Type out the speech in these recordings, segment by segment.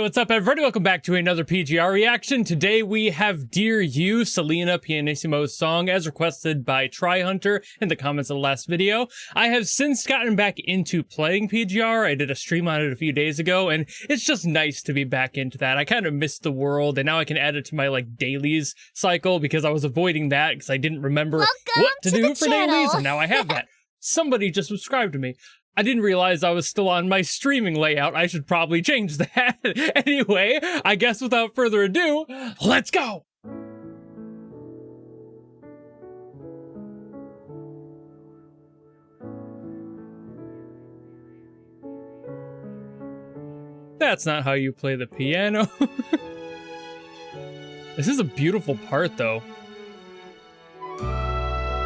what's up, everybody? Welcome back to another PGR reaction. Today we have Dear You, Selena Pianissimo's song, as requested by TryHunter in the comments of the last video. I have since gotten back into playing PGR. I did a stream on it a few days ago, and it's just nice to be back into that. I kind of missed the world, and now I can add it to my dailies cycle because I was avoiding that because I didn't remember what to do for dailies, and now I have that. Somebody just subscribed to me. I didn't realize I was still on my streaming layout. I should probably change that. Anyway, I guess without further ado, let's go! That's not how you play the piano. This is a beautiful part, though.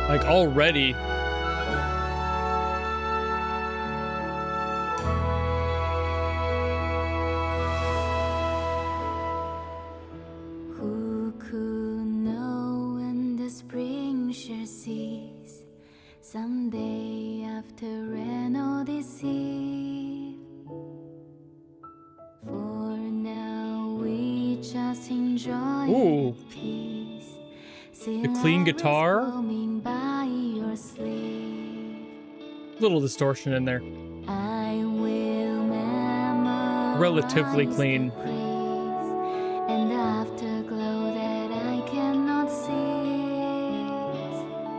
Already. Someday after an odyssey, for now we just enjoy the peace. The clean guitar, little distortion in there. I will memorize relatively clean. the praise and the afterglow that I cannot see.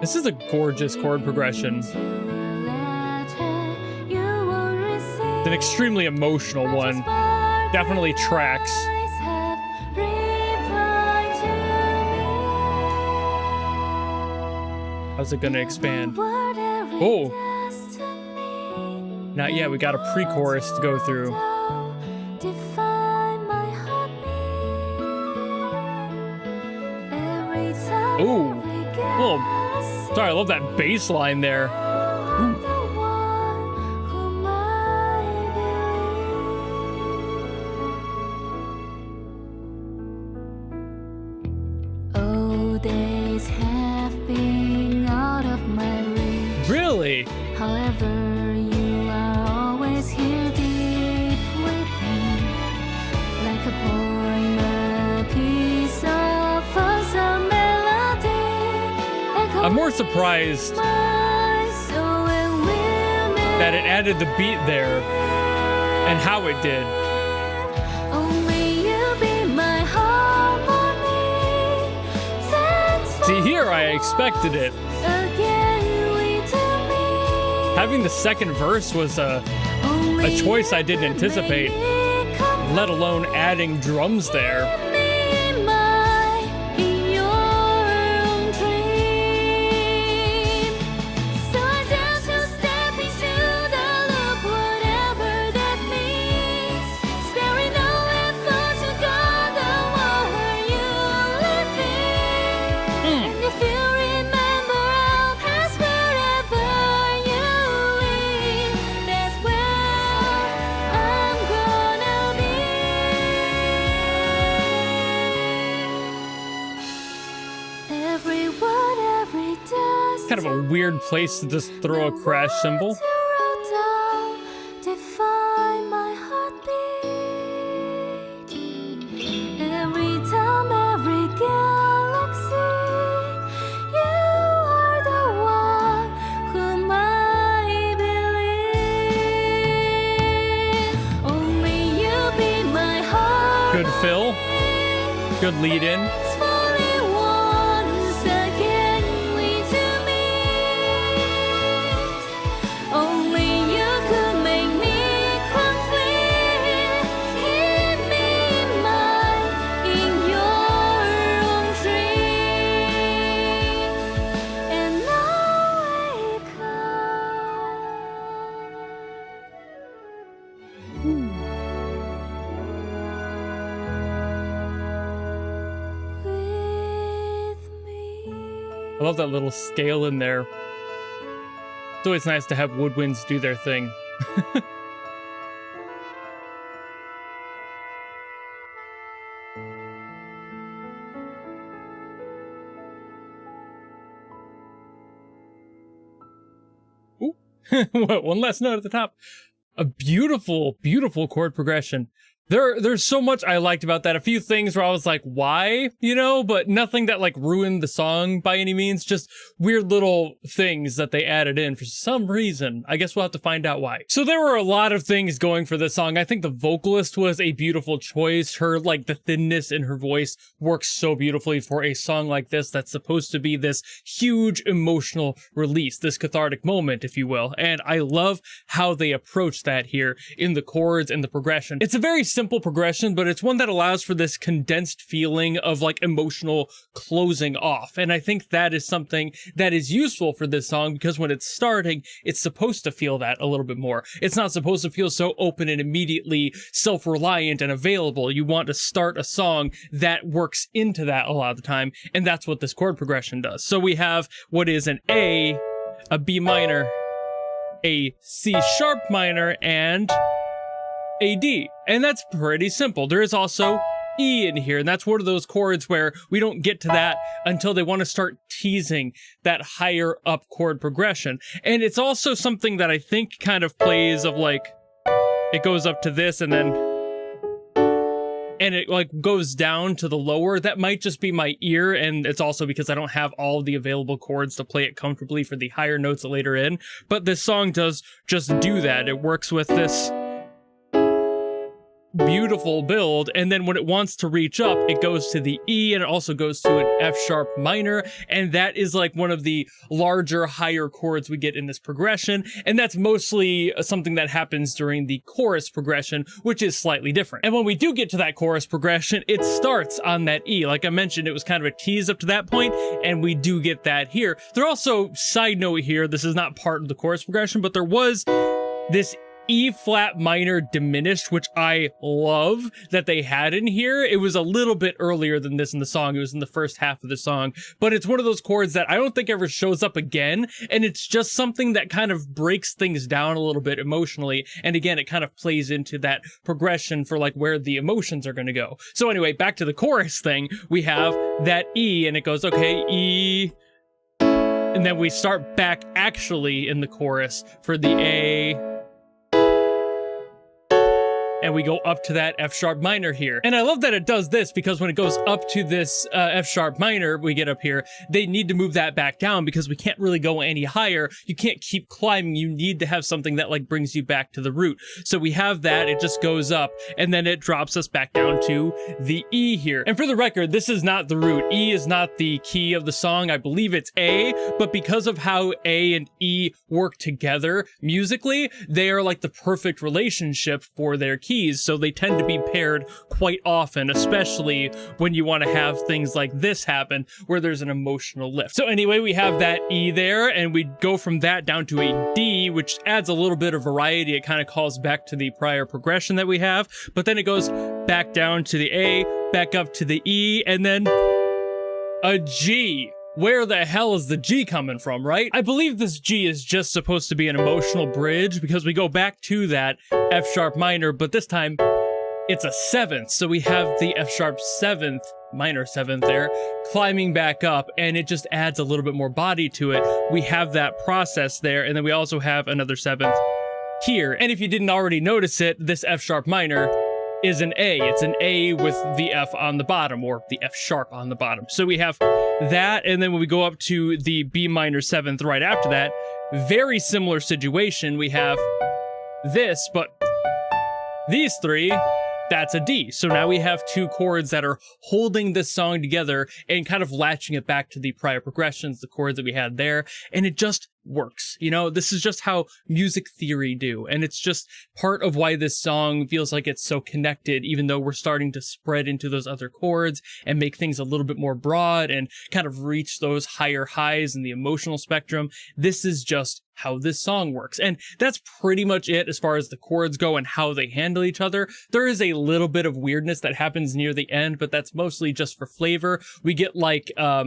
This is a gorgeous chord progression. It's an extremely emotional one. Definitely tracks. How's it gonna expand? Oh! Not yet, we got a pre-chorus to go through. Oh! Oh! Sorry, I love that bass line there. Oh, days have been out of my reach. Really? However, you are always here deep within, like a poem, a piece of awesome melody. I'm more surprised that it added the beat there and how it did. Only you be my harmony. See, here I expected it. Having the second verse was a choice I didn't anticipate, let alone adding drums there. Kind of a weird place to just throw a crash cymbal. Good fill, good lead in. I love that little scale in there. It's always nice to have woodwinds do their thing. Ooh. One last note at the top. A beautiful, beautiful chord progression. There's so much I liked about that. A few things where I was like, why? You know, but nothing that like ruined the song by any means. Just weird little things that they added in for some reason. I guess we'll have to find out why. So there were a lot of things going for this song. I think the vocalist was a beautiful choice. Her, like, the thinness in her voice works so beautifully for a song like this that's supposed to be this huge emotional release, this cathartic moment, if you will. And I love how they approach that here in the chords and the progression. It's a very simple progression, but it's one that allows for this condensed feeling of like emotional closing off. And I think that is something that is useful for this song, because when it's starting, it's supposed to feel that a little bit more. It's not supposed to feel so open and immediately self-reliant and available. You want to start a song that works into that a lot of the time, and that's what this chord progression does. So we have what is an A, a B minor, a C sharp minor, and a D. And that's pretty simple. There is also E in here, and that's one of those chords where we don't get to that until they want to start teasing that higher up chord progression. And it's also something that I think kind of plays of like, it goes up to this and then, and it like goes down to the lower. That might just be my ear, and it's also because I don't have all of the available chords to play it comfortably for the higher notes later in. But this song does just do that. It works with this beautiful build, and then when it wants to reach up, it goes to the E, and it also goes to an F sharp minor, and that is like one of the larger, higher chords we get in this progression, and that's mostly something that happens during the chorus progression, which is slightly different. And when we do get to that chorus progression, it starts on that E. Like I mentioned, it was kind of a tease up to that point, and we do get that here. There also, side note here, this is not part of the chorus progression, but there was this E flat minor diminished, which I love that they had in here. It was a little bit earlier than this in the song. It was in the first half of the song, but it's one of those chords that I don't think ever shows up again. And it's just something that kind of breaks things down a little bit emotionally. And again, it kind of plays into that progression for like where the emotions are going to go. So anyway, back to the chorus thing, we have that E, and it goes, okay, E, and then we start back actually in the chorus for the A, and we go up to that F sharp minor here. And I love that it does this, because when it goes up to this F sharp minor we get up here, they need to move that back down because we can't really go any higher. You can't keep climbing. You need to have something that like brings you back to the root. So we have that, it just goes up, and then it drops us back down to the E here. And for the record, this is not the root. E is not the key of the song. I believe it's A, but because of how A and E work together musically, they are like the perfect relationship for their keys. So they tend to be paired quite often, especially when you want to have things like this happen where there's an emotional lift. So anyway, we have that E there, and we go from that down to a D, which adds a little bit of variety. It kind of calls back to the prior progression that we have, but then it goes back down to the A, back up to the E, and then a G. Where the hell is the G coming from, right? I believe this G is just supposed to be an emotional bridge, because we go back to that F sharp minor, but this time it's a seventh. So we have the F sharp seventh, minor seventh there, climbing back up, and it just adds a little bit more body to it. We have that process there, and then we also have another seventh here. And if you didn't already notice it, this F sharp minor is an A. It's an A with the F on the bottom, or the F sharp on the bottom. So we have that, and then when we go up to the B minor seventh right after that, very similar situation. We have this, but these three, that's a D. So now we have two chords that are holding this song together and kind of latching it back to the prior progressions, the chords that we had there, and it just works. You know, this is just how music theory do, and it's just part of why this song feels like it's so connected, even though we're starting to spread into those other chords and make things a little bit more broad and kind of reach those higher highs in the emotional spectrum. This is just how this song works, and that's pretty much it as far as the chords go and how they handle each other. There is a little bit of weirdness that happens near the end, but that's mostly just for flavor. We get like a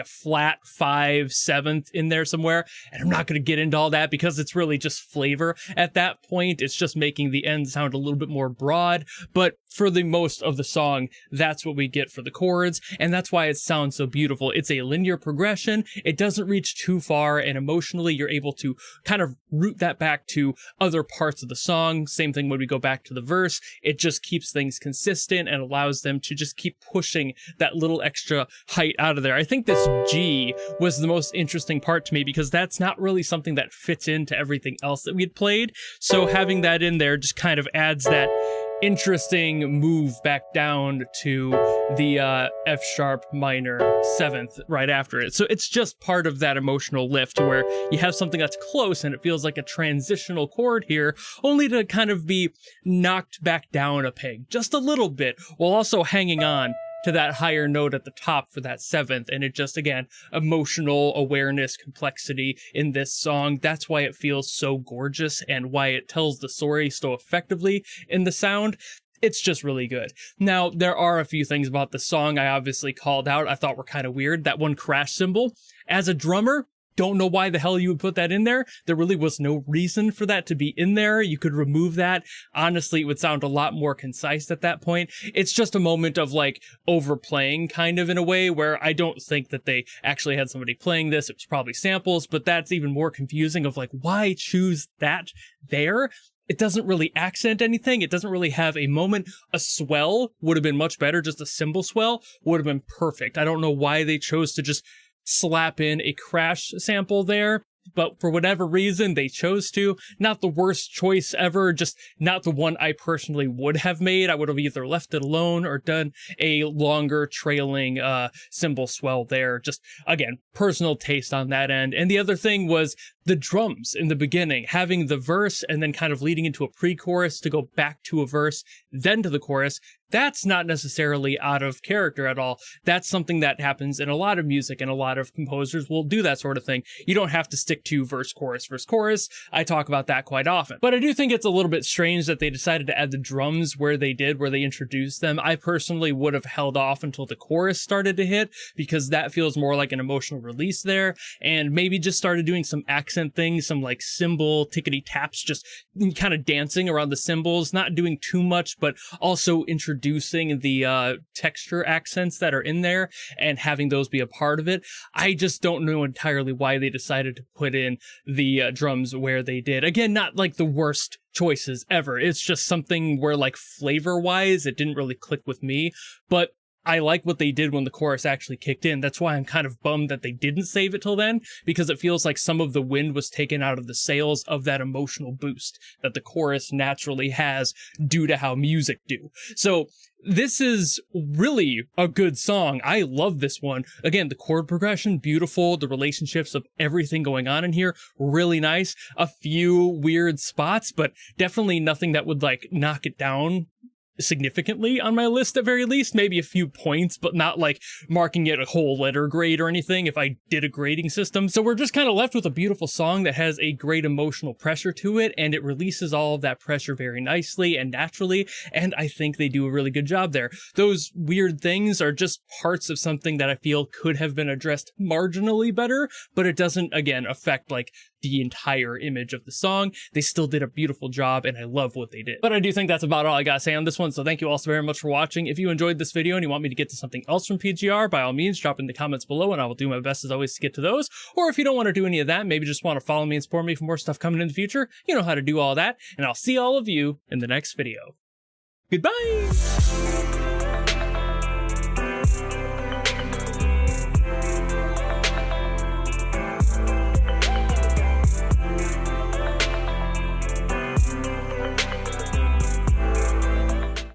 flat 5/7 in there somewhere, And I'm not going to get into all that because it's really just flavor at that point. It's just making the end sound a little bit more broad. But for the most of the song, that's what we get for the chords. And that's why it sounds so beautiful. It's a linear progression. It doesn't reach too far. And emotionally, you're able to kind of root that back to other parts of the song. Same thing when we go back to the verse. It just keeps things consistent and allows them to just keep pushing that little extra height out of there. I think this G was the most interesting part to me because that's not really something that fits into everything else that we'd played. So having that in there just kind of adds that interesting move back down to the F sharp minor 7th right after it. So it's just part of that emotional lift to where you have something that's close and it feels like a transitional chord here, only to kind of be knocked back down a peg just a little bit while also hanging on to that higher note at the top for that 7th. And it just, again, emotional awareness, complexity in this song. That's why it feels so gorgeous and why it tells the story so effectively in the sound. It's just really good. Now, there are a few things about the song I obviously called out I thought were kind of weird. That one crash cymbal. As a drummer, don't know why the hell you would put that in there. There really was no reason for that to be in there. You could remove that. Honestly, it would sound a lot more concise at that point. It's just a moment of like overplaying kind of in a way where I don't think that they actually had somebody playing this. It was probably samples, but that's even more confusing of like, why choose that there? It doesn't really accent anything. It doesn't really have a moment. A swell would have been much better. Just a cymbal swell would have been perfect. I don't know why they chose to just slap in a crash sample there, but for whatever reason they chose to. Not the worst choice ever, just not the one I personally would have made. I would have either left it alone or done a longer trailing cymbal swell there. Just, again, personal taste on that end. And the other thing was the drums in the beginning, having the verse and then kind of leading into a pre-chorus to go back to a verse, then to the chorus. That's not necessarily out of character at all. That's something that happens in a lot of music, and a lot of composers will do that sort of thing. You don't have to stick to verse, chorus, verse, chorus. I talk about that quite often. But I do think it's a little bit strange that they decided to add the drums where they did, where they introduced them. I personally would have held off until the chorus started to hit, because that feels more like an emotional release there, and maybe just started doing some accent things, some like cymbal tickety taps, just kind of dancing around the cymbals, not doing too much, but also introducing the texture accents that are in there and having those be a part of it. I just don't know entirely why they decided to put in the drums where they did. Again, not like the worst choices ever. It's just something where, like, flavor wise, it didn't really click with me, but I like what they did when the chorus actually kicked in. That's why I'm kind of bummed that they didn't save it till then, because it feels like some of the wind was taken out of the sails of that emotional boost that the chorus naturally has due to how music do. So this is really a good song. I love this one. Again, the chord progression, beautiful. The relationships of everything going on in here, really nice. A few weird spots, but definitely nothing that would like knock it down significantly on my list at very least. Maybe a few points, but not like marking it a whole letter grade or anything if I did a grading system. So we're just kind of left with a beautiful song that has a great emotional pressure to it, and it releases all of that pressure very nicely and naturally, and I think they do a really good job there. Those weird things are just parts of something that I feel could have been addressed marginally better, but it doesn't, again, affect like the entire image of the song. They still did a beautiful job, and I love what they did. But I do think that's about all I gotta say on this one, so thank you all so very much for watching. If you enjoyed this video and you want me to get to something else from PGR, by all means, drop in the comments below, and I will do my best as always to get to those. Or if you don't want to do any of that, maybe just want to follow me and support me for more stuff coming in the future, you know how to do all that, and I'll see all of you in the next video. Goodbye!